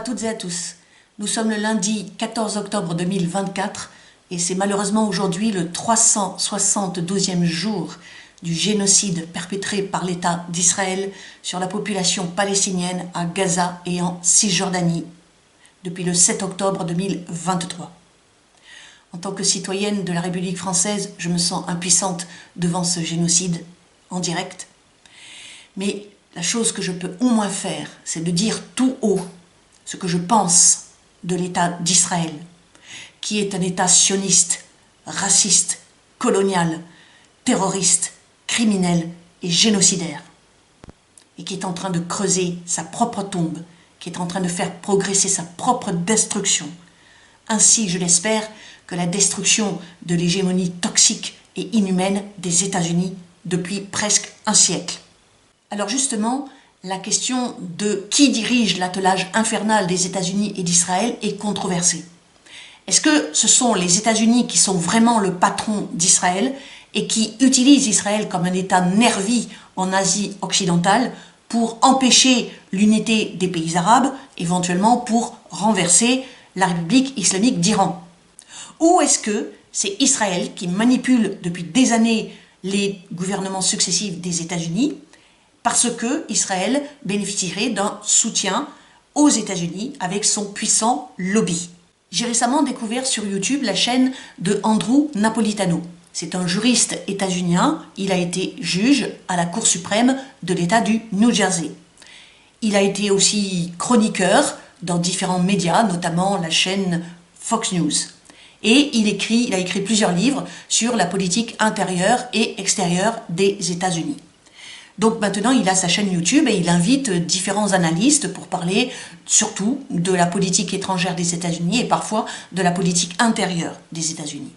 à toutes et à tous. Nous sommes le lundi 14 octobre 2024 et c'est malheureusement aujourd'hui le 372e jour du génocide perpétré par l'État d'Israël sur la population palestinienne à Gaza et en Cisjordanie depuis le 7 octobre 2023. En tant que citoyenne de la République française, je me sens impuissante devant ce génocide en direct. Mais la chose que je peux au moins faire, c'est de dire tout haut ce que je pense de l'État d'Israël, qui est un État sioniste, raciste, colonial, terroriste, criminel et génocidaire, et qui est en train de creuser sa propre tombe, qui est en train de faire progresser sa propre destruction, ainsi, je l'espère, que la destruction de l'hégémonie toxique et inhumaine des États-Unis depuis presque un siècle. Alors justement, la question de qui dirige l'attelage infernal des États-Unis et d'Israël est controversée. Est-ce que ce sont les États-Unis qui sont vraiment le patron d'Israël et qui utilisent Israël comme un État nervi en Asie occidentale pour empêcher l'unité des pays arabes, éventuellement pour renverser la République islamique d'Iran? Ou est-ce que c'est Israël qui manipule depuis des années les gouvernements successifs des États-Unis parce que Israël bénéficierait d'un soutien aux États-Unis avec son puissant lobby? J'ai récemment découvert sur YouTube la chaîne de Andrew Napolitano. C'est un juriste états-unien, il a été juge à la Cour suprême de l'État du New Jersey. Il a été aussi chroniqueur dans différents médias, notamment la chaîne Fox News. Et il a écrit plusieurs livres sur la politique intérieure et extérieure des États-Unis. Donc maintenant, il a sa chaîne YouTube et il invite différents analystes pour parler surtout de la politique étrangère des États-Unis et parfois de la politique intérieure des États-Unis.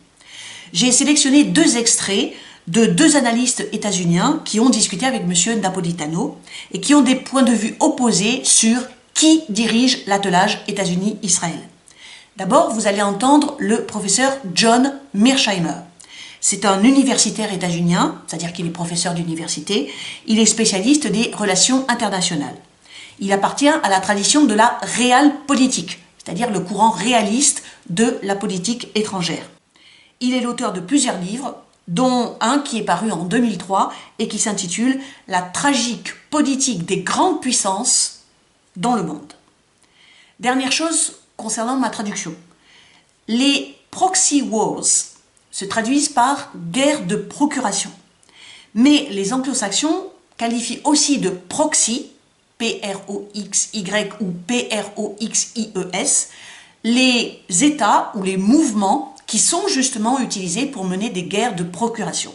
J'ai sélectionné deux extraits de deux analystes états-uniens qui ont discuté avec M. Napolitano et qui ont des points de vue opposés sur qui dirige l'attelage États-Unis-Israël. D'abord, vous allez entendre le professeur John Mearsheimer. C'est un universitaire états-unien, c'est-à-dire qu'il est professeur d'université. Il est spécialiste des relations internationales. Il appartient à la tradition de la realpolitik, c'est-à-dire le courant réaliste de la politique étrangère. Il est l'auteur de plusieurs livres, dont un qui est paru en 2003 et qui s'intitule « La tragique politique des grandes puissances dans le monde ». Dernière chose concernant ma traduction. Les proxy wars se traduisent par guerre de procuration. Mais les anglo-saxons qualifient aussi de proxy, P-R-O-X-Y ou P-R-O-X-I-E-S, les États ou les mouvements qui sont justement utilisés pour mener des guerres de procuration.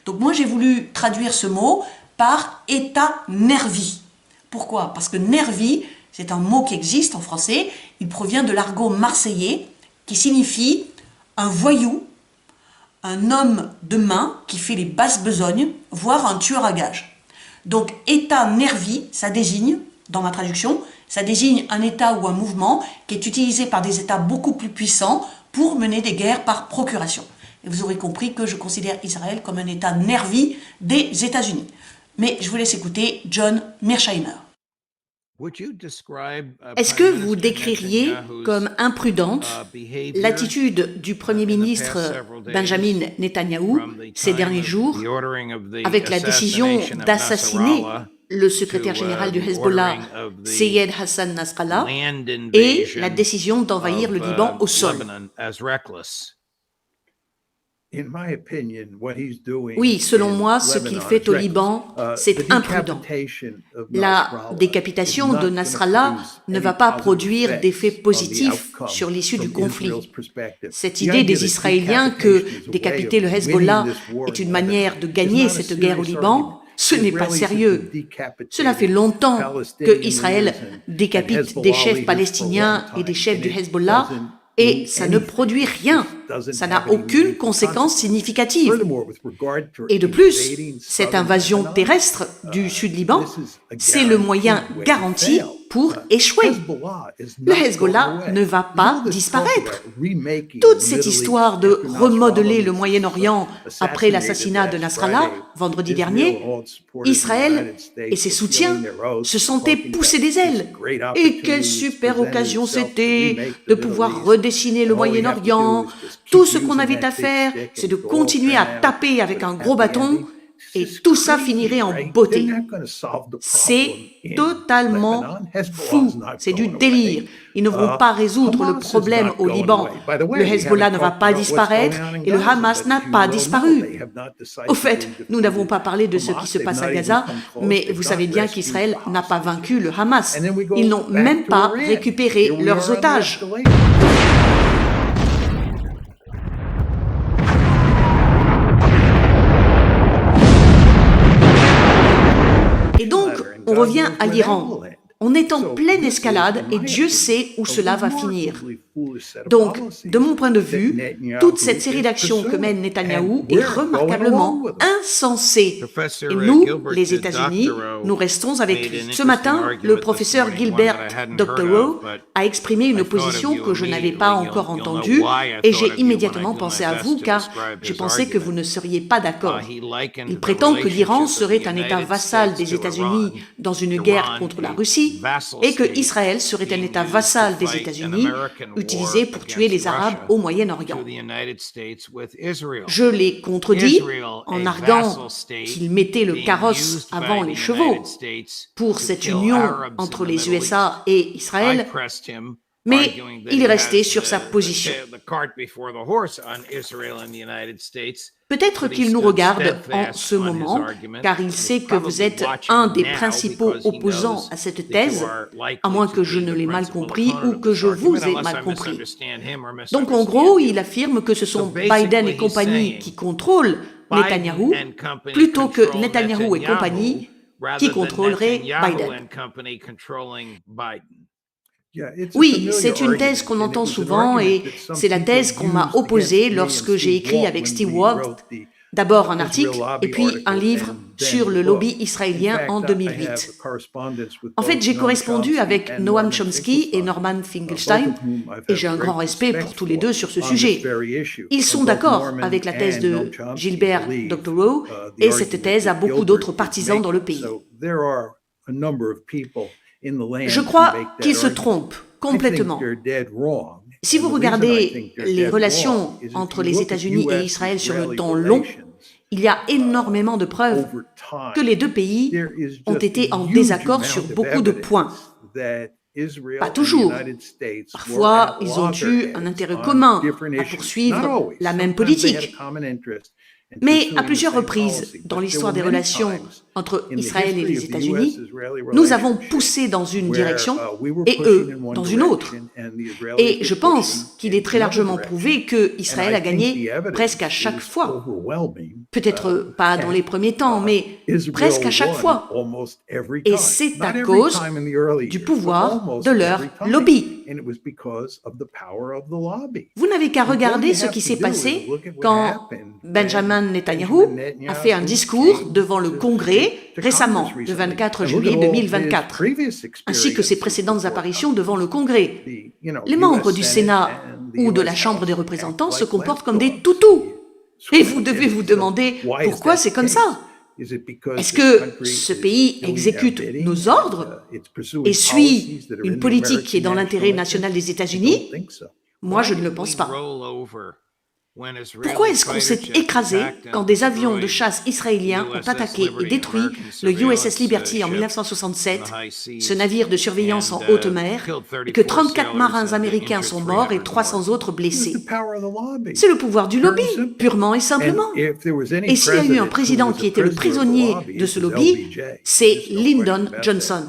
Donc moi j'ai voulu traduire ce mot par État nervi. Pourquoi? Parce que nervi, c'est un mot qui existe en français, il provient de l'argot marseillais qui signifie un voyou, un homme de main qui fait les basses besognes, voire un tueur à gages. Donc État nervi, ça désigne, dans ma traduction, ça désigne un État ou un mouvement qui est utilisé par des États beaucoup plus puissants pour mener des guerres par procuration. Et vous aurez compris que je considère Israël comme un État nervi des États-Unis. Mais je vous laisse écouter John Mearsheimer. Est-ce que vous décririez comme imprudente l'attitude du Premier ministre Benjamin Netanyahou ces derniers jours avec la décision d'assassiner le secrétaire général du Hezbollah, Syed Hassan Nasrallah, et la décision d'envahir le Liban au sol? Oui, selon moi, ce qu'il fait au Liban, c'est imprudent. La décapitation de Nasrallah ne va pas produire d'effet positif sur l'issue du conflit. Cette idée des Israéliens que décapiter le Hezbollah est une manière de gagner cette guerre au Liban, ce n'est pas sérieux. Cela fait longtemps que Israël décapite des chefs palestiniens et des chefs du Hezbollah, et ça ne produit rien, ça n'a aucune conséquence significative. Et de plus, cette invasion terrestre du Sud-Liban, c'est le moyen garanti pour échouer. Le Hezbollah ne va pas disparaître. Toute cette histoire de remodeler le Moyen-Orient après l'assassinat de Nasrallah, vendredi dernier, Israël et ses soutiens se sentaient pousser des ailes. Et quelle super occasion c'était de pouvoir redessiner le Moyen-Orient. Tout ce qu'on avait à faire, c'est de continuer à taper avec un gros bâton et tout ça finirait en beauté. C'est totalement fou, c'est du délire. Ils ne vont pas résoudre le problème au Liban. Le Hezbollah ne va pas disparaître et le Hamas n'a pas disparu. Au fait, nous n'avons pas parlé de ce qui se passe à Gaza, mais vous savez bien qu'Israël n'a pas vaincu le Hamas. Ils n'ont même pas récupéré leurs otages. Et donc, on revient à l'Iran. On est en pleine escalade et Dieu sait où cela va finir. Donc, de mon point de vue, toute cette série d'actions que mène Netanyahou est remarquablement insensée. Et nous, les États-Unis, nous restons avec lui. Ce matin, le professeur Gilbert Doctorow a exprimé une position que je n'avais pas encore entendue et j'ai immédiatement pensé à vous car j'ai pensé que vous ne seriez pas d'accord. Il prétend que l'Iran serait un État vassal des États-Unis dans une guerre contre la Russie et que Israël serait un État vassal des États-Unis utilisé pour tuer les Arabes au Moyen-Orient. Je l'ai contredit en arguant qu'il mettait le carrosse avant les chevaux pour cette union entre les USA et Israël, mais il est resté sur sa position. Peut-être qu'il nous regarde en ce moment, car il sait que vous êtes un des principaux opposants à cette thèse, à moins que je ne l'ai mal compris ou que je vous ai mal compris. Donc en gros, il affirme que ce sont Biden et compagnie qui contrôlent Netanyahou, plutôt que Netanyahou et compagnie qui contrôleraient Biden. Oui, c'est une thèse qu'on entend souvent et c'est la thèse qu'on m'a opposée lorsque j'ai écrit avec Steve Walt, d'abord un article et puis un livre sur le lobby israélien en 2008. En fait, j'ai correspondu avec Noam Chomsky et Norman Finkelstein et j'ai un grand respect pour tous les deux sur ce sujet. Ils sont d'accord avec la thèse de Gilbert Doctorow et cette thèse a beaucoup d'autres partisans dans le pays. Je crois qu'ils se trompent complètement. Si vous regardez les relations entre les États-Unis et Israël sur le temps long, il y a énormément de preuves que les deux pays ont été en désaccord sur beaucoup de points. Pas toujours. Parfois, ils ont eu un intérêt commun à poursuivre la même politique. Mais à plusieurs reprises dans l'histoire des relations entre Israël et les États-Unis, nous avons poussé dans une direction et eux dans une autre. Et je pense qu'il est très largement prouvé que Israël a gagné presque à chaque fois. Peut-être pas dans les premiers temps, mais presque à chaque fois. Et c'est à cause du pouvoir de leur lobby. Vous n'avez qu'à regarder ce qui s'est passé quand Benjamin Netanyahou a fait un discours devant le Congrès récemment, le 24 juillet 2024, ainsi que ses précédentes apparitions devant le Congrès. Les membres du Sénat ou de la Chambre des représentants se comportent comme des toutous. Et vous devez vous demander pourquoi c'est comme ça. Est-ce que ce pays exécute nos ordres et suit une politique qui est dans l'intérêt national des États-Unis? Moi, je ne le pense pas. Pourquoi est-ce qu'on s'est écrasé quand des avions de chasse israéliens ont attaqué et détruit le USS Liberty en 1967, ce navire de surveillance en haute mer, et que 34 marins américains sont morts et 300 autres blessés? C'est le pouvoir du lobby, purement et simplement. Et s'il y a eu un président qui était le prisonnier de ce lobby, c'est Lyndon Johnson.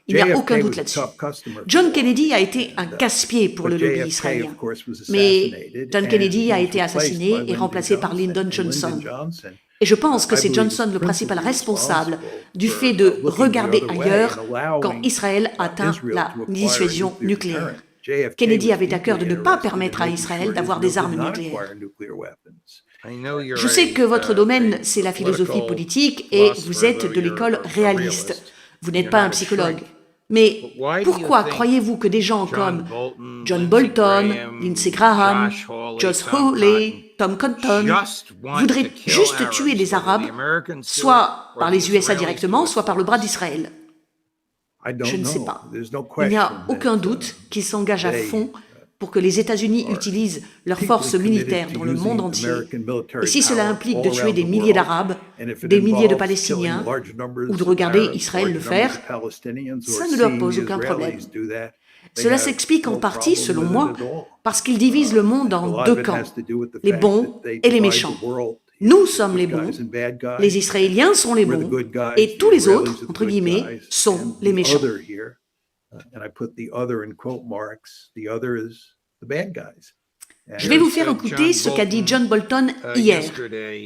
Il n'y a aucun doute là-dessus. John Kennedy a été un casse-pied pour le lobby israélien. Mais John Kennedy a été assassiné et remplacé par Lyndon Johnson. Et je pense que c'est Johnson le principal responsable du fait de regarder ailleurs quand Israël atteint la dissuasion nucléaire. Kennedy avait à cœur de ne pas permettre à Israël d'avoir des armes nucléaires. Je sais que votre domaine, c'est la philosophie politique et vous êtes de l'école réaliste. Vous n'êtes pas un psychologue. Mais pourquoi croyez-vous que des gens comme John Bolton, Lindsey Graham, Josh Hawley, Tom Cotton voudraient juste tuer les Arabes, soit par les USA directement, soit par le bras d'Israël? Je ne sais pas. Il n'y a aucun doute qu'ils s'engagent à fond pour que les États-Unis utilisent leurs forces militaires dans le monde entier. Et si cela implique de tuer des milliers d'Arabes, des milliers de Palestiniens, ou de regarder Israël le faire, ça ne leur pose aucun problème. Cela s'explique en partie, selon moi, parce qu'ils divisent le monde en deux camps, les bons et les méchants. Nous sommes les bons, les Israéliens sont les bons, et tous les autres, entre guillemets, sont les méchants. Je vais vous faire écouter ce qu'a dit John Bolton hier.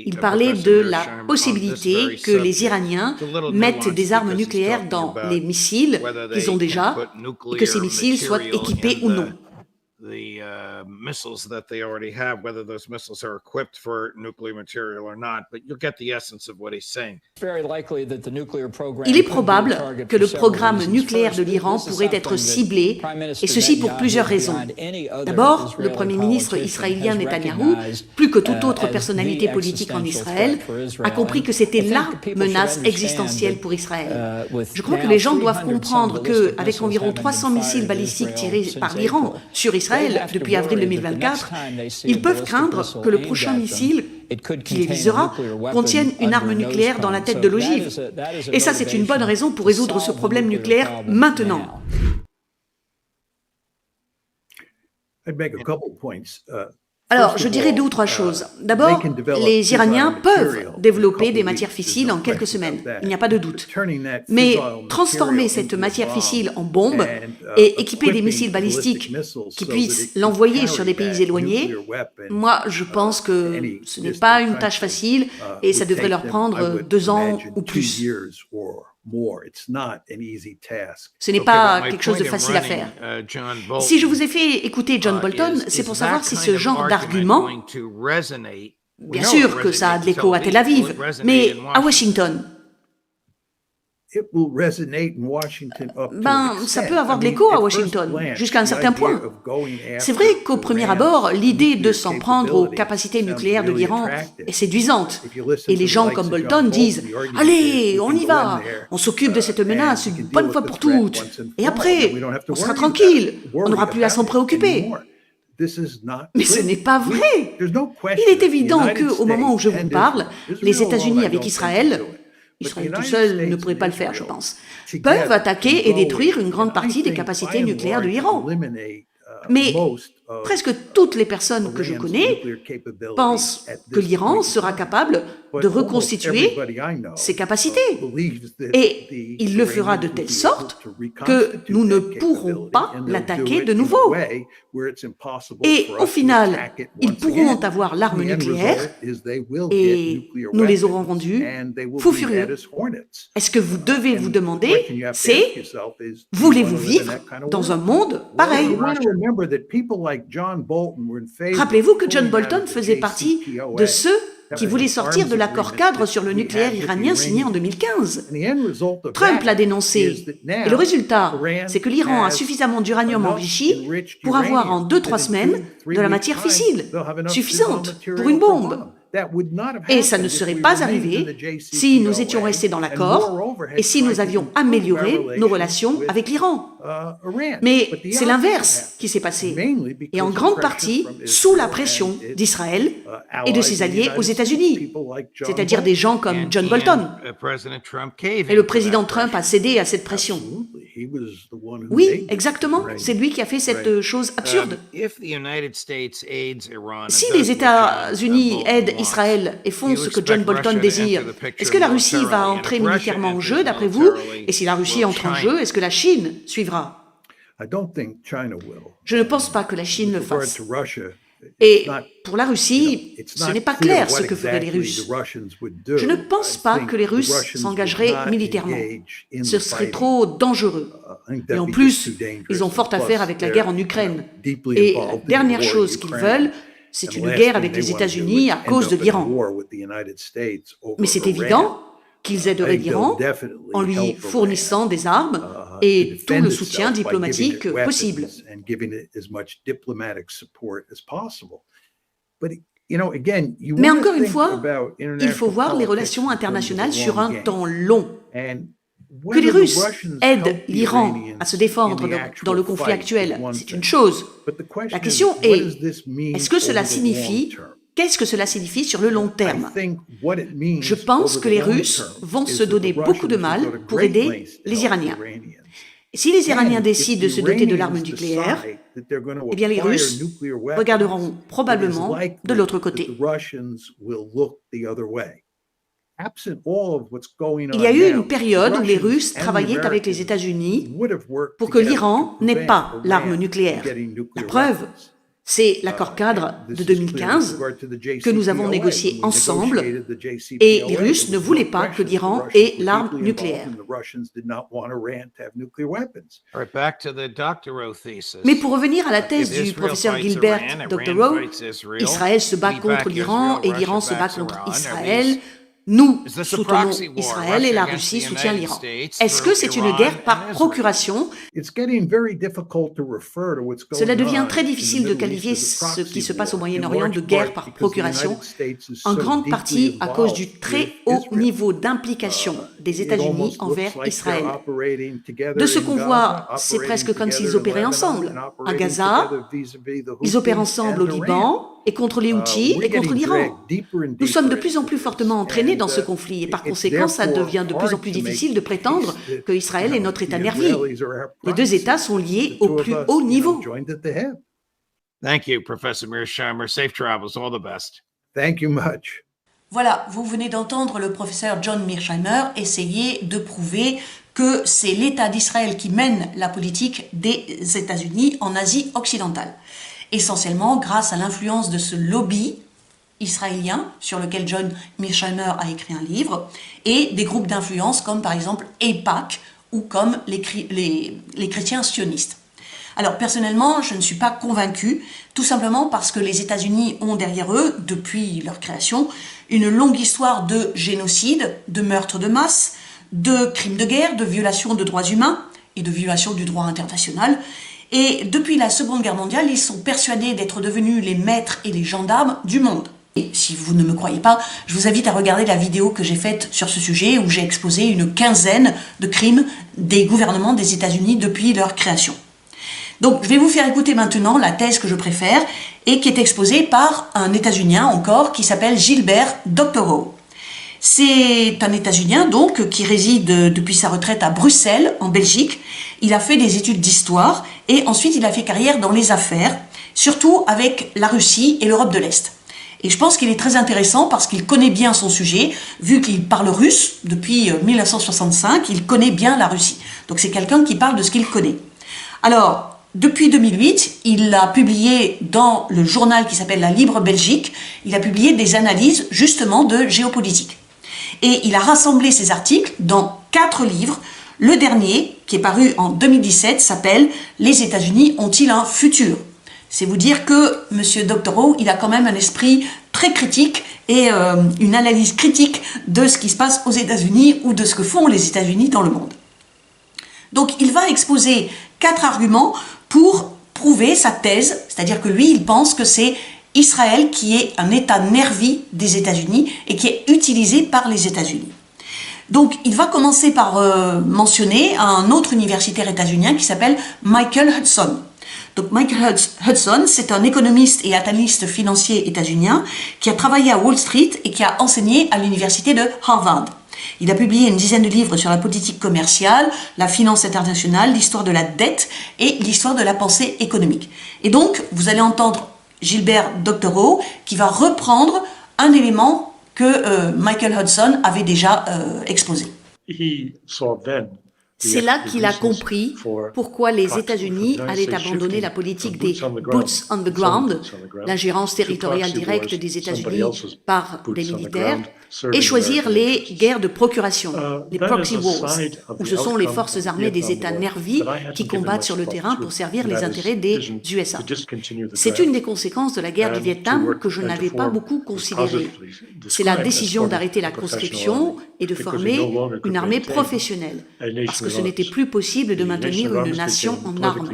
Il parlait de la possibilité que les Iraniens mettent des armes nucléaires dans les missiles qu'ils ont déjà et que ces missiles soient équipés ou non. Missiles that they already have, whether those missiles are equipped for nuclear material or not, but you'll get the essence of what he's saying. Il est probable que le programme nucléaire de l'Iran pourrait être ciblé, et ceci pour plusieurs raisons. D'abord, le Premier ministre israélien Netanyahou, plus que toute autre personnalité politique en Israël, a compris que c'était la menace existentielle pour Israël. Je crois que les gens doivent comprendre qu'avec environ 300 missiles balistiques tirés par l'Iran sur Israël depuis avril 2024, ils peuvent craindre que le prochain missile qui les visera contienne une arme nucléaire dans la tête de l'ogive. Et ça, c'est une bonne raison pour résoudre ce problème nucléaire maintenant. Alors, je dirais deux ou trois choses. D'abord, les Iraniens peuvent développer des matières fissiles en quelques semaines, il n'y a pas de doute. Mais transformer cette matière fissile en bombe et équiper des missiles balistiques qui puissent l'envoyer sur des pays éloignés, moi, je pense que ce n'est pas une tâche facile et ça devrait leur prendre 2 ans ou plus. Ce n'est pas quelque chose de facile à faire. Si je vous ai fait écouter John Bolton, c'est pour savoir si ce genre d'argument, bien sûr que ça a de l'écho à Tel Aviv, mais à Washington, ça peut avoir de l'écho à Washington, jusqu'à un certain point. C'est vrai qu'au premier abord, l'idée de s'en prendre aux capacités nucléaires de l'Iran est séduisante. Et les gens comme Bolton disent « Allez, on y va, on s'occupe de cette menace une bonne fois pour toutes. Et après, on sera tranquille, on n'aura plus à s'en préoccuper. » Mais ce n'est pas vrai. Il est évident qu'au moment où je vous parle, les États-Unis avec Israël tout seul ne pourrait pas le faire, je pense, peuvent attaquer et détruire une grande partie des capacités nucléaires de l'Iran. Mais presque toutes les personnes que je connais pensent que l'Iran sera capable de reconstituer ses capacités. Et il le fera de telle sorte que nous ne pourrons pas l'attaquer de nouveau. Et au final, ils pourront avoir l'arme nucléaire et nous les aurons rendus fous furieux. Est-ce que vous devez vous demander, voulez-vous vivre dans un monde pareil? Rappelez-vous que John Bolton faisait partie de ceux qui voulaient sortir de l'accord cadre sur le nucléaire iranien signé en 2015. Trump l'a dénoncé. Et le résultat, c'est que l'Iran a suffisamment d'uranium enrichi pour avoir en 2-3 semaines de la matière fissile, suffisante pour une bombe. Et ça ne serait pas arrivé si nous étions restés dans l'accord et si nous avions amélioré nos relations avec l'Iran. Mais c'est l'inverse qui s'est passé, et en grande partie sous la pression d'Israël et de ses alliés aux États-Unis, c'est-à-dire des gens comme John Bolton. Et le président Trump a cédé à cette pression. Oui, exactement, c'est lui qui a fait cette chose absurde. Si les États-Unis aident Israël et font ce que John Bolton désire, est-ce que la Russie va entrer militairement en jeu, d'après vous? Et si la Russie entre en jeu, est-ce que la Chine suivra? Je ne pense pas que la Chine le fasse. Et pour la Russie, ce n'est pas clair ce que feraient les Russes. Je ne pense pas que les Russes s'engageraient militairement. Ce serait trop dangereux. Et en plus, ils ont fort à faire avec la guerre en Ukraine. Et la dernière chose qu'ils veulent, c'est une guerre avec les États-Unis à cause de l'Iran. Mais c'est évident qu'ils aideraient l'Iran en lui fournissant des armes et tout le soutien diplomatique possible. Mais encore une fois, il faut voir les relations internationales sur un temps long. Que les Russes aident l'Iran à se défendre dans le conflit actuel, c'est une chose. La question est-ce que cela signifie, qu'est-ce que cela signifie sur le long terme? Je pense que les Russes vont se donner beaucoup de mal pour aider les Iraniens. Et si les Iraniens décident de se doter de l'arme nucléaire, eh bien les Russes regarderont probablement de l'autre côté. Il y a eu une période où les Russes travaillaient avec les États-Unis pour que l'Iran n'ait pas l'arme nucléaire. La preuve, c'est l'accord cadre de 2015 que nous avons négocié ensemble et les Russes ne voulaient pas que l'Iran ait l'arme nucléaire. Mais pour revenir à la thèse du professeur Gilbert Doctorow, Israël se bat contre l'Iran et l'Iran se bat contre Israël. Nous soutenons Israël et la Russie soutient l'Iran. Est-ce que c'est une guerre par procuration? Cela devient très difficile de qualifier ce qui se passe au Moyen-Orient de guerre par procuration, en grande partie à cause du très haut niveau d'implication des États-Unis envers Israël. De ce qu'on voit, c'est presque comme s'ils opéraient ensemble. À Gaza, ils opèrent ensemble au Liban, et contre les Houthis et contre l'Iran. Nous sommes de plus en plus fortement entraînés dans ce conflit et par conséquent, ça devient de plus en plus difficile de prétendre que Israël est notre État nervi. Les deux États sont liés au plus haut niveau. Thank you, Professor Mearsheimer. Safe travels. All the best. Thank you much. Voilà, vous venez d'entendre le professeur John Mearsheimer essayer de prouver que c'est l'État d'Israël qui mène la politique des États-Unis en Asie occidentale. Essentiellement grâce à l'influence de ce lobby israélien sur lequel John Mearsheimer a écrit un livre et des groupes d'influence comme par exemple AIPAC ou comme les chrétiens sionistes. Alors personnellement, je ne suis pas convaincue, tout simplement parce que les États-Unis ont derrière eux, depuis leur création, une longue histoire de génocide, de meurtres de masse, de crimes de guerre, de violations de droits humains et de violations du droit international. Et depuis la Seconde Guerre mondiale, ils sont persuadés d'être devenus les maîtres et les gendarmes du monde. Et si vous ne me croyez pas, je vous invite à regarder la vidéo que j'ai faite sur ce sujet où j'ai exposé une quinzaine de crimes des gouvernements des États-Unis depuis leur création. Donc je vais vous faire écouter maintenant la thèse que je préfère et qui est exposée par un États-Unien encore qui s'appelle Gilbert Doctorow. C'est un États-Unien donc qui réside depuis sa retraite à Bruxelles, en Belgique. Il a fait des études d'histoire et ensuite il a fait carrière dans les affaires, surtout avec la Russie et l'Europe de l'Est. Et je pense qu'il est très intéressant parce qu'il connaît bien son sujet, vu qu'il parle russe depuis 1965, il connaît bien la Russie. Donc c'est quelqu'un qui parle de ce qu'il connaît. Alors, depuis 2008, il a publié dans le journal qui s'appelle La Libre Belgique, il a publié des analyses justement de géopolitique. Et il a rassemblé ses articles dans 4 livres. Le dernier, qui est paru en 2017, s'appelle « Les États-Unis ont-ils un futur ?» C'est vous dire que M. Doctorow, il a quand même un esprit très critique et une analyse critique de ce qui se passe aux États-Unis ou de ce que font les États-Unis dans le monde. Donc il va exposer 4 arguments pour prouver sa thèse, c'est-à-dire que lui, il pense que c'est Israël qui est un État nervi des États-Unis et qui est utilisé par les États-Unis. Donc il va commencer par mentionner un autre universitaire états-unien qui s'appelle Michael Hudson. Donc Michael Hudson, c'est un économiste et analyste financier états-unien qui a travaillé à Wall Street et qui a enseigné à l'université de Harvard. Il a publié une dizaine de livres sur la politique commerciale, la finance internationale, l'histoire de la dette et l'histoire de la pensée économique. Et donc, vous allez entendre Gilbert Doctorow qui va reprendre un élément que Michael Hudson avait déjà exposé. C'est là qu'il a compris pourquoi les États-Unis allaient abandonner la politique des boots on the ground, l'ingérence territoriale directe des États-Unis par des militaires, et choisir les guerres de procuration, les proxy wars, où ce sont les forces armées des États nervis qui combattent sur le terrain pour servir les intérêts des USA. C'est une des conséquences de la guerre du Vietnam que je n'avais pas beaucoup considérée. C'est la décision d'arrêter la conscription et de former une armée professionnelle. Parce que ce n'était plus possible de maintenir une nation en armes.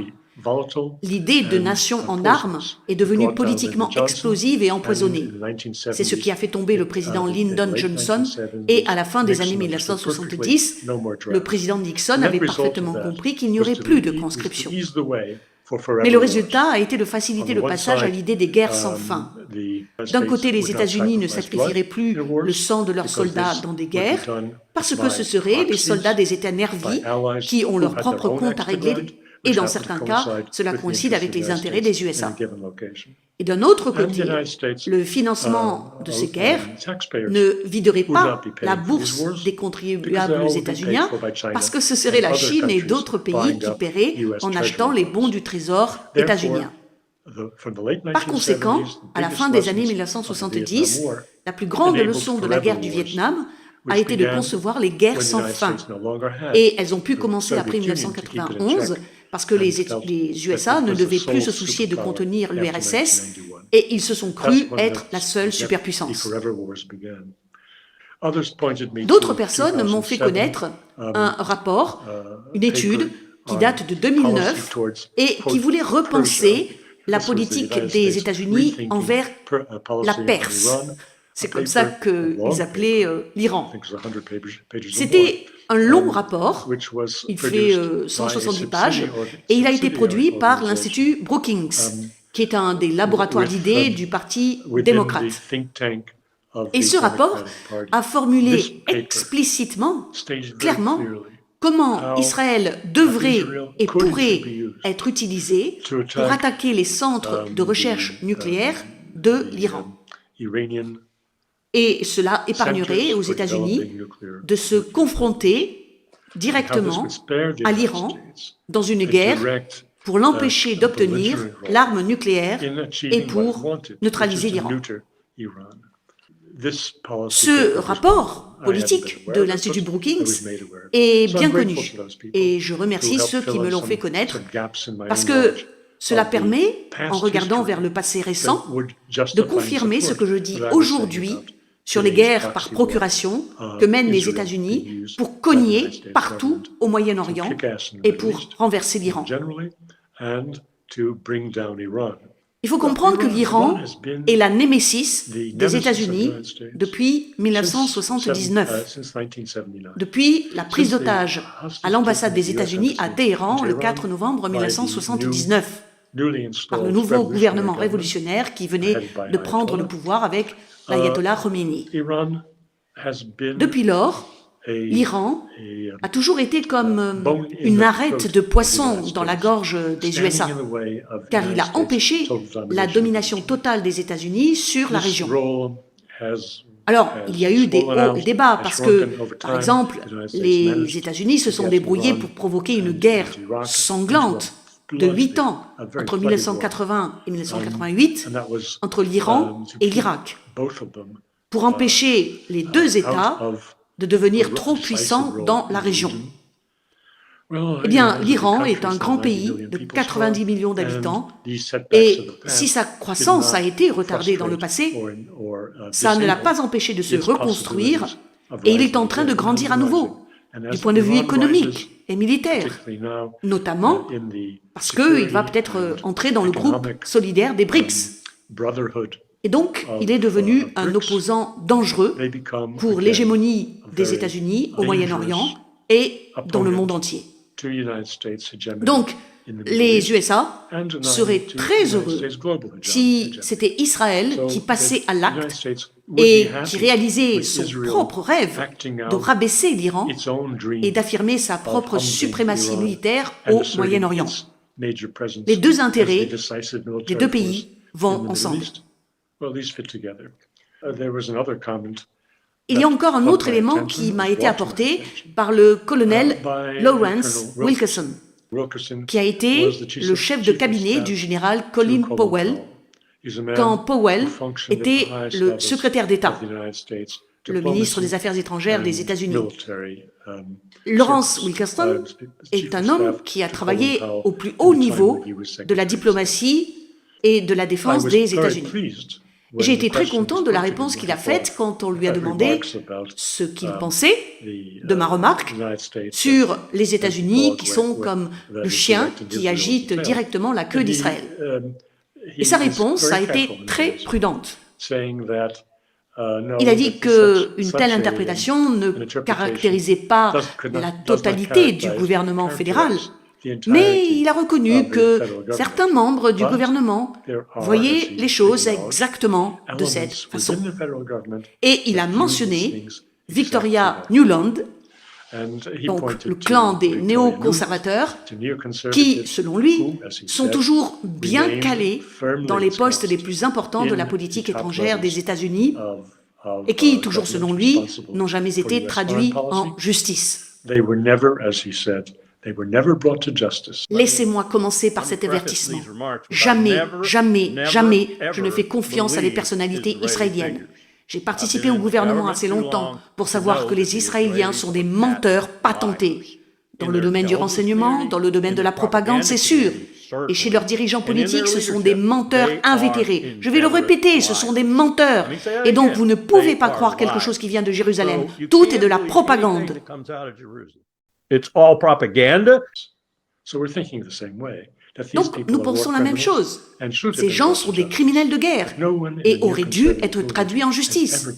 L'idée de nation en armes est devenue politiquement explosive et empoisonnée. C'est ce qui a fait tomber le président Lyndon Johnson et à la fin des années 1970, le président Nixon avait parfaitement compris qu'il n'y aurait plus de conscription. Mais le résultat a été de faciliter le passage à l'idée des guerres sans fin. D'un côté, les États-Unis ne sacrifieraient plus le sang de leurs soldats dans des guerres, parce que ce seraient les soldats des États nervis qui ont leur propre compte à régler, et dans certains cas, cela coïncide avec les intérêts des USA. Et d'un autre côté, le financement de ces guerres ne viderait pas la bourse des contribuables états-uniens, parce que ce serait la Chine et d'autres pays qui paieraient en achetant les bons du trésor états-unien. Par conséquent, à la fin des années 1970, la plus grande leçon de la guerre du Vietnam a été de concevoir les guerres sans fin. Et elles ont pu commencer après 1991, parce que les USA ne devaient plus se soucier de contenir l'URSS, et ils se sont crus être la seule superpuissance. D'autres personnes m'ont fait connaître un rapport, une étude qui date de 2009 et qui voulait repenser la politique des États-Unis envers la Perse. C'est comme ça qu'ils appelaient l'Iran. C'était un long rapport, il fait 170 pages, et il a été produit par l'Institut Brookings, qui est un des laboratoires d'idées du Parti démocrate. Et ce rapport a formulé explicitement, clairement, comment Israël devrait et pourrait être utilisé pour attaquer les centres de recherche nucléaire de l'Iran. Et cela épargnerait aux États-Unis de se confronter directement à l'Iran dans une guerre pour l'empêcher d'obtenir l'arme nucléaire et pour neutraliser l'Iran. Ce rapport politique de l'Institut Brookings est bien connu et je remercie ceux qui me l'ont fait connaître parce que cela permet, en regardant vers le passé récent, de confirmer ce que je dis aujourd'hui sur les guerres par procuration que mènent les États-Unis pour cogner partout au Moyen-Orient et pour renverser l'Iran. Il faut comprendre que l'Iran est la némésis des États-Unis depuis 1979, depuis la prise d'otage à l'ambassade des États-Unis à Téhéran le 4 novembre 1979, par le nouveau gouvernement révolutionnaire qui venait de prendre le pouvoir avec l'ayatollah Khomeini. Depuis lors, l'Iran a toujours été comme une arête de poisson dans la gorge des USA, car il a empêché la domination totale des États-Unis sur la région. Alors, il y a eu des hauts et des bas, parce que, par exemple, les États-Unis se sont débrouillés pour provoquer une guerre sanglante de 8 ans, entre 1980 et 1988, entre l'Iran et l'Irak, pour empêcher les deux États de devenir trop puissants dans la région. Eh bien, l'Iran est un grand pays de 90 millions d'habitants, et si sa croissance a été retardée dans le passé, ça ne l'a pas empêché de se reconstruire, et il est en train de grandir à nouveau, du point de vue économique et militaire, notamment parce qu'il va peut-être entrer dans le groupe solidaire des BRICS. Et donc, il est devenu un opposant dangereux pour l'hégémonie des États-Unis au Moyen-Orient et dans le monde entier. Donc, les USA seraient très heureux si c'était Israël qui passait à l'acte et qui réalisait son propre rêve de rabaisser l'Iran et d'affirmer sa propre suprématie militaire au Moyen-Orient. Les deux intérêts des deux pays vont ensemble. Il y a encore un autre élément qui m'a été apporté par le colonel Lawrence Wilkerson, qui a été le chef de cabinet du général Colin Powell quand Powell était le secrétaire d'État, le ministre des Affaires étrangères des États-Unis. Lawrence Wilkerson est un homme qui a travaillé au plus haut niveau de la diplomatie et de la défense des États-Unis. J'ai été très content de la réponse qu'il a faite quand on lui a demandé ce qu'il pensait de ma remarque sur les États-Unis qui sont comme le chien qui agite directement la queue d'Israël. Et sa réponse a été très prudente. Il a dit qu'une telle interprétation ne caractérisait pas la totalité du gouvernement fédéral, mais il a reconnu que certains membres du gouvernement voyaient les choses exactement de cette façon. Et il a mentionné Victoria Nuland, donc le clan des néoconservateurs, qui, selon lui, sont toujours bien calés dans les postes les plus importants de la politique étrangère des États-Unis et qui, toujours selon lui, n'ont jamais été traduits en justice. Laissez-moi commencer par cet avertissement. Jamais, jamais, jamais je ne fais confiance à des personnalités israéliennes. J'ai participé au gouvernement assez longtemps pour savoir que les Israéliens sont des menteurs patentés. Dans le domaine du renseignement, dans le domaine de la propagande, c'est sûr. Et chez leurs dirigeants politiques, ce sont des menteurs invétérés. Je vais le répéter, ce sont des menteurs. Et donc, vous ne pouvez pas croire quelque chose qui vient de Jérusalem. Tout est de la propagande. It's all propaganda. Donc, nous pensons la même chose. Ces gens sont des criminels de guerre et auraient dû être traduits en justice.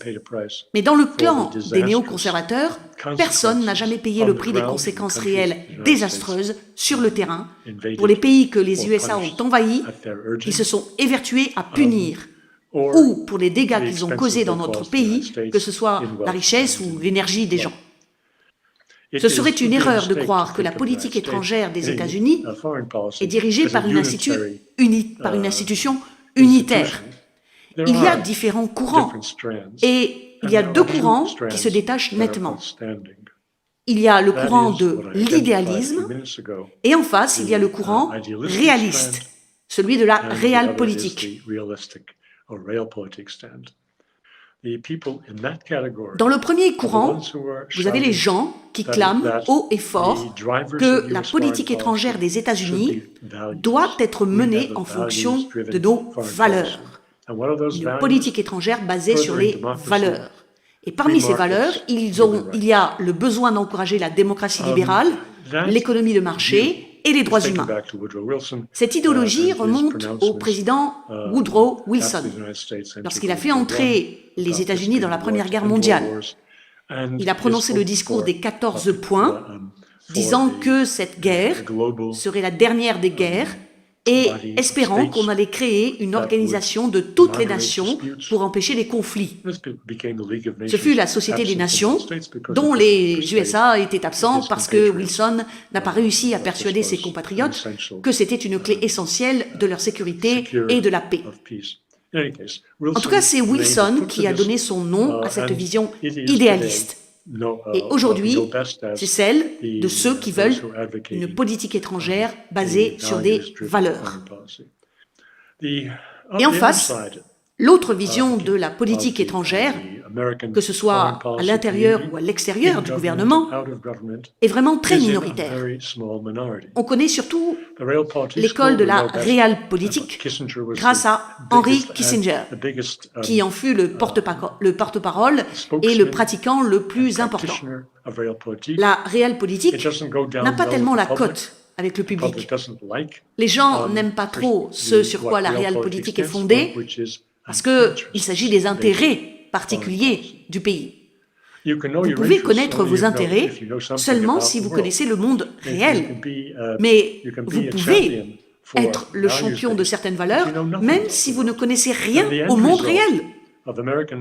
Mais dans le clan des néoconservateurs, personne n'a jamais payé le prix des conséquences réelles désastreuses sur le terrain pour les pays que les USA ont envahis, qui se sont évertués à punir, ou pour les dégâts qu'ils ont causés dans notre pays, que ce soit la richesse ou l'énergie des gens. Ce serait une erreur de croire que la politique étrangère des États-Unis est dirigée par une institution unitaire. Il y a différents courants, et il y a deux courants qui se détachent nettement. Il y a le courant de l'idéalisme, et en face, il y a le courant réaliste, celui de la realpolitik. Dans le premier courant, vous avez les gens qui clament haut et fort que la politique étrangère des États-Unis doit être menée en fonction de nos valeurs. Une politique étrangère basée sur les valeurs. Et parmi ces valeurs, il y a le besoin d'encourager la démocratie libérale, l'économie de marché et les droits humains. Cette idéologie remonte au président Woodrow Wilson, lorsqu'il a fait entrer les États-Unis dans la Première Guerre mondiale. Il a prononcé le discours des 14 points, disant que cette guerre serait la dernière des guerres et espérant qu'on allait créer une organisation de toutes les nations pour empêcher les conflits. Ce fut la Société des Nations, dont les USA étaient absents parce que Wilson n'a pas réussi à persuader ses compatriotes que c'était une clé essentielle de leur sécurité et de la paix. En tout cas, c'est Wilson qui a donné son nom à cette vision idéaliste. Et aujourd'hui, c'est celle de ceux qui veulent une politique étrangère basée sur des valeurs. Et en face, l'autre vision de la politique étrangère, que ce soit à l'intérieur ou à l'extérieur du gouvernement, est vraiment très minoritaire. On connaît surtout l'école de la realpolitik grâce à Henry Kissinger, qui en fut le porte-parole et le pratiquant le plus important. La realpolitik n'a pas tellement la cote avec le public. Les gens n'aiment pas trop ce sur quoi la realpolitik est fondée, parce qu'il s'agit des intérêts particuliers du pays. Vous pouvez connaître vos intérêts seulement si vous connaissez le monde réel, mais vous pouvez être le champion de certaines valeurs même si vous ne connaissez rien au monde réel.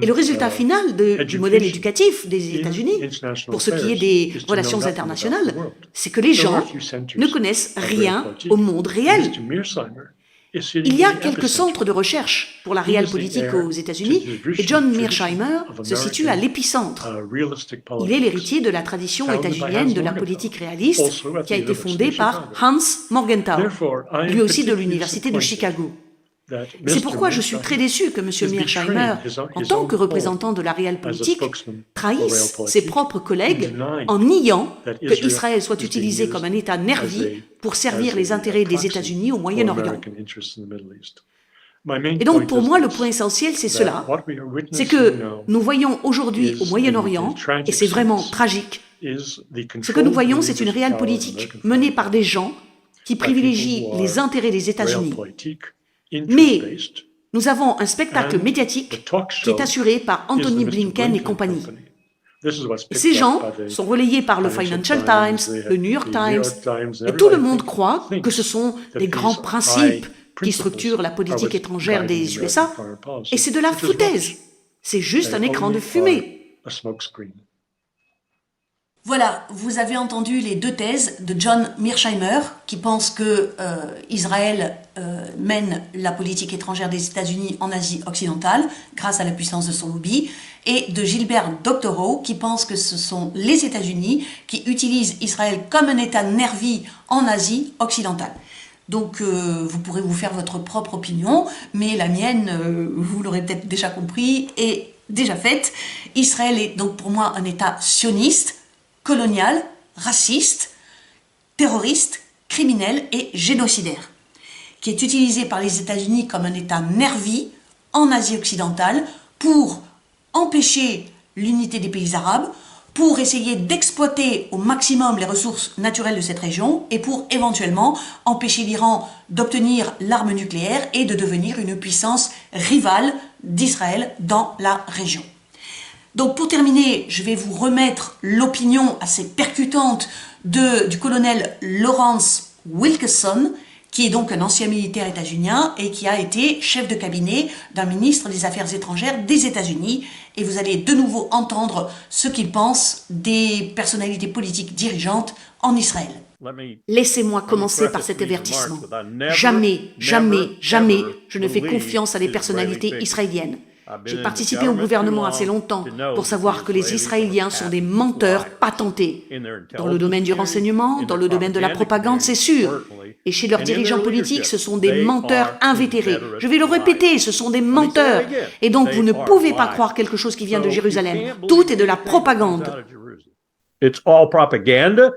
Et le résultat final du modèle éducatif des États-Unis, pour ce qui est des relations internationales, c'est que les gens ne connaissent rien au monde réel. Il y a quelques centres de recherche pour la realpolitik aux États-Unis et John Mearsheimer se situe à l'épicentre. Il est l'héritier de la tradition états-unienne de la politique réaliste qui a été fondée par Hans Morgenthau, lui aussi de l'Université de Chicago. C'est pourquoi je suis très déçu que M. Mearsheimer, en tant que représentant de la realpolitik, trahisse ses propres collègues en niant que Israël soit utilisé comme un État nervi pour servir les intérêts des États-Unis au Moyen-Orient. Et donc, pour moi, le point essentiel, c'est cela. C'est que nous voyons aujourd'hui au Moyen-Orient, et c'est vraiment tragique, ce que nous voyons, c'est une réelle politique menée par des gens qui privilégient les intérêts des États-Unis. Mais nous avons un spectacle médiatique qui est assuré par Anthony Blinken et compagnie. Et ces gens sont relayés par le Financial Times, le New York Times, et tout le monde croit que ce sont des grands principes qui structurent la politique étrangère des USA, et c'est de la foutaise. C'est juste un écran de fumée. Voilà, vous avez entendu les deux thèses de John Mearsheimer, qui pense que Israël mène la politique étrangère des États-Unis en Asie occidentale, grâce à la puissance de son lobby, et de Gilbert Doctorow, qui pense que ce sont les États-Unis qui utilisent Israël comme un État nervi en Asie occidentale. Donc vous pourrez vous faire votre propre opinion, mais la mienne, vous l'aurez peut-être déjà compris, est déjà faite. Israël est donc pour moi un État sioniste, colonial, raciste, terroriste, criminel et génocidaire, qui est utilisé par les États-Unis comme un État nervi en Asie occidentale pour empêcher l'unité des pays arabes, pour essayer d'exploiter au maximum les ressources naturelles de cette région et pour éventuellement empêcher l'Iran d'obtenir l'arme nucléaire et de devenir une puissance rivale d'Israël dans la région. Donc pour terminer, je vais vous remettre l'opinion assez percutante du colonel Lawrence Wilkerson, qui est donc un ancien militaire états-unien et qui a été chef de cabinet d'un ministre des Affaires étrangères des États-Unis. Et vous allez de nouveau entendre ce qu'il pense des personnalités politiques dirigeantes en Israël. Laissez-moi commencer par cet avertissement. Jamais, jamais, jamais, je ne fais confiance à des personnalités israéliennes. J'ai participé au gouvernement assez longtemps pour savoir que les Israéliens sont des menteurs patentés. Dans le domaine du renseignement, dans le domaine de la propagande, c'est sûr. Et chez leurs dirigeants politiques, ce sont des menteurs invétérés. Je vais le répéter, ce sont des menteurs. Et donc, vous ne pouvez pas croire quelque chose qui vient de Jérusalem. Tout est de la propagande. It's all propaganda.